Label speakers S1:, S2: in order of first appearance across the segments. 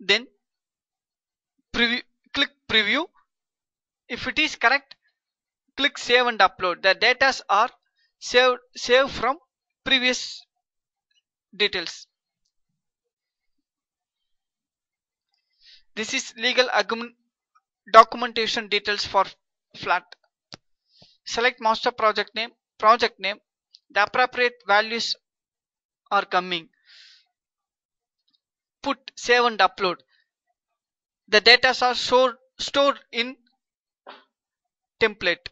S1: then click preview. If it is correct, click save and upload. The data are saved from previous details. This is legal documentation details for flat. Select master project name, the appropriate values are coming. Put save and upload. The data are stored in template.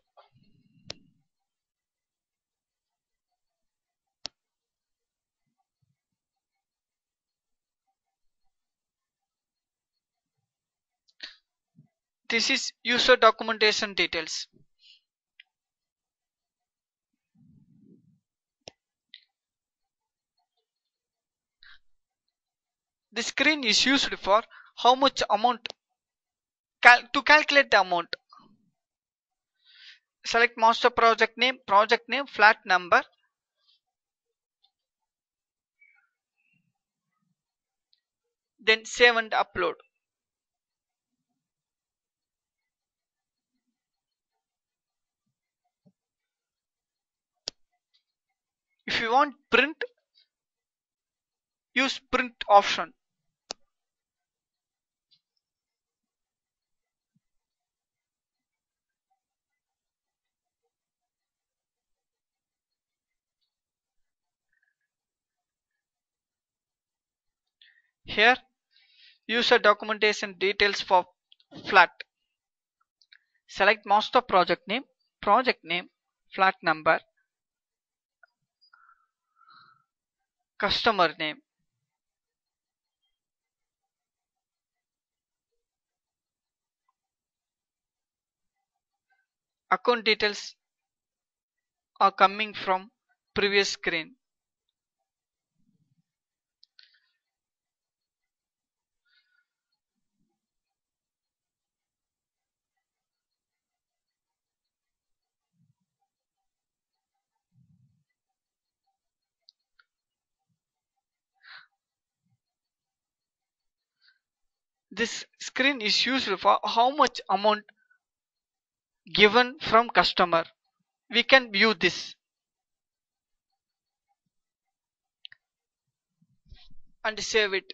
S1: This is user documentation details. The screen is used for how much amount to calculate the amount. Select master project name, flat number. Then save and upload. If you want print, use print option. Here, user documentation details for flat. Select master project name, flat number, customer name. Account details are coming from previous screen. This screen is used for how much amount given from customer. We can view this and save it.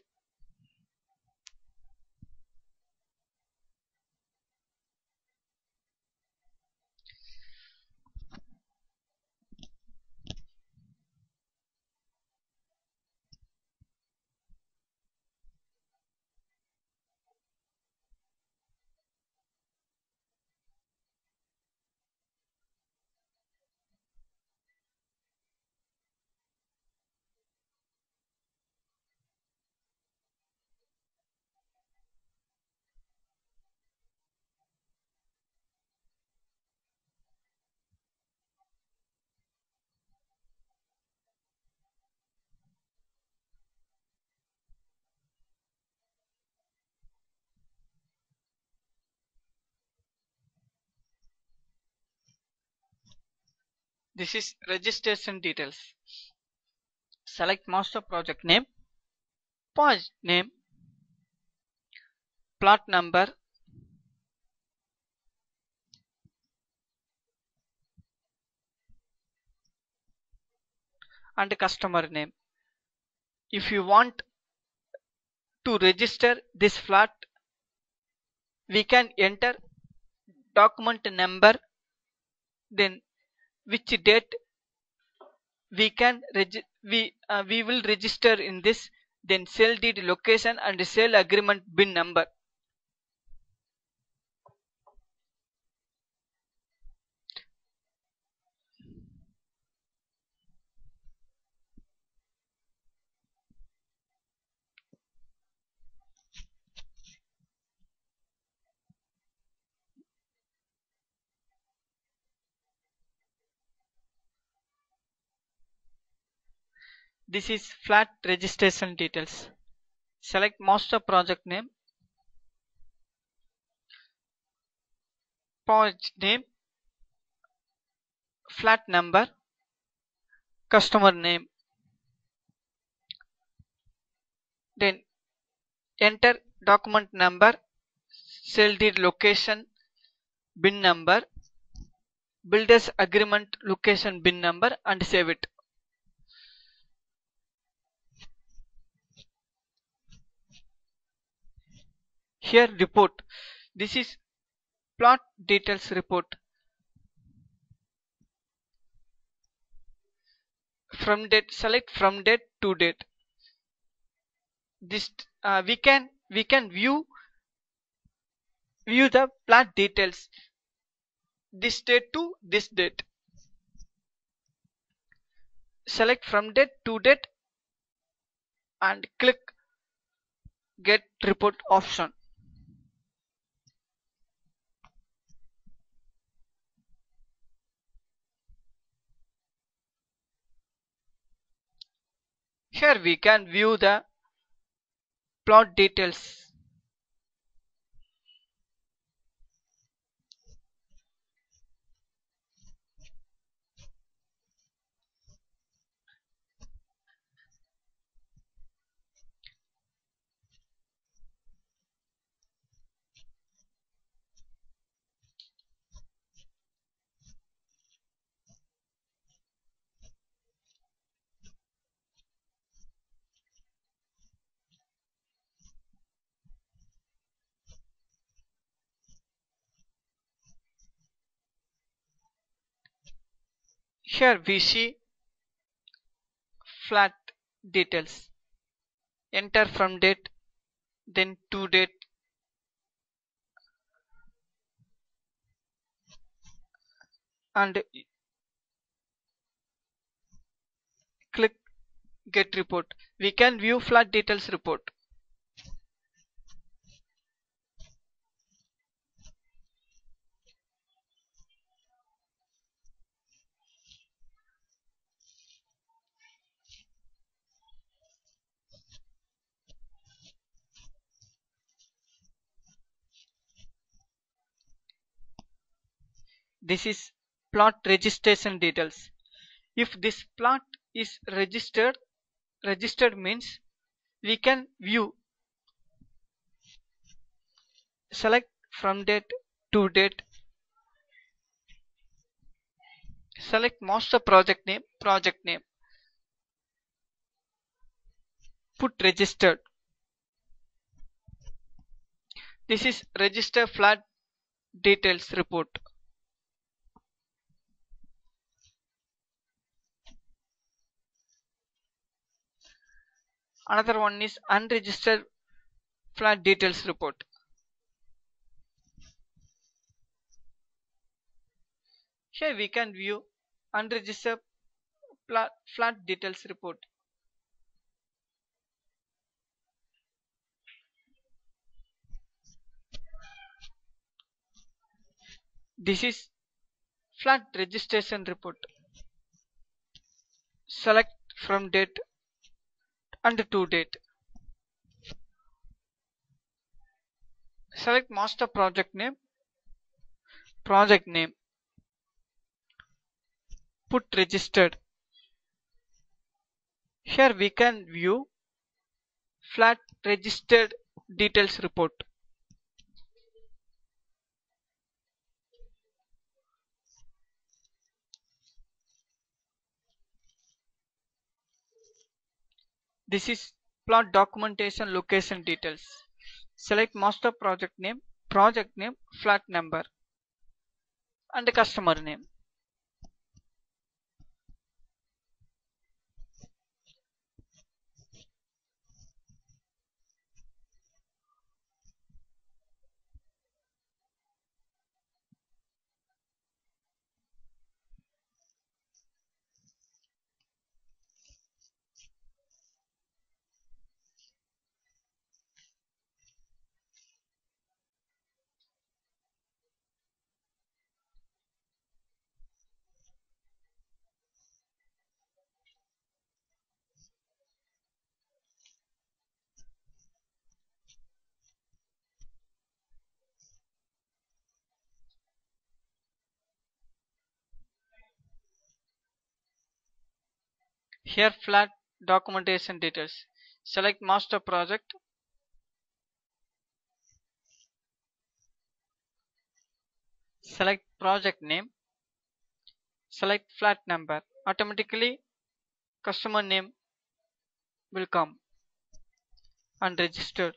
S1: This is registration details. Select master project name, project name, plot number, and customer name. If you want to register this flat, we can enter document number, then which date we can we will register in this, then sale deed location and sale agreement bin number. This is flat registration details. Select master project name, project name, flat number, customer name. Then enter document number, sale deed location, bin number, builders agreement location bin number, and save it. Here report. This is plot details report. From date, select from date to date. This we can view the plot details this date to this date. Select from date to date and click get report option. Here we can view the plot details. Here we see flat details. Enter from date, then to date, and click get report. We can view flat details report. This is plot registration details. If this plot is registered means we can view. Select from date to date. Select master project name, put registered. This is register flat details report. Another one is unregistered flat details report. Here we can view unregistered flat details report. This is flat registration report. Select from date and to date. Select master project name, put registered. Here we can view flat registered details report. This is plot documentation location details. Select master project name, flat number, and customer name. Here flat documentation details. Select master project, select project name, select flat number. Automatically customer name will come and register.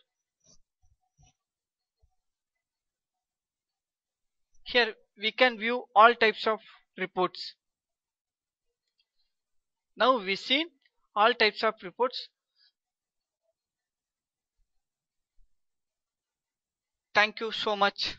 S1: Here we can view all types of reports. Now we see all types of reports. Thank you so much.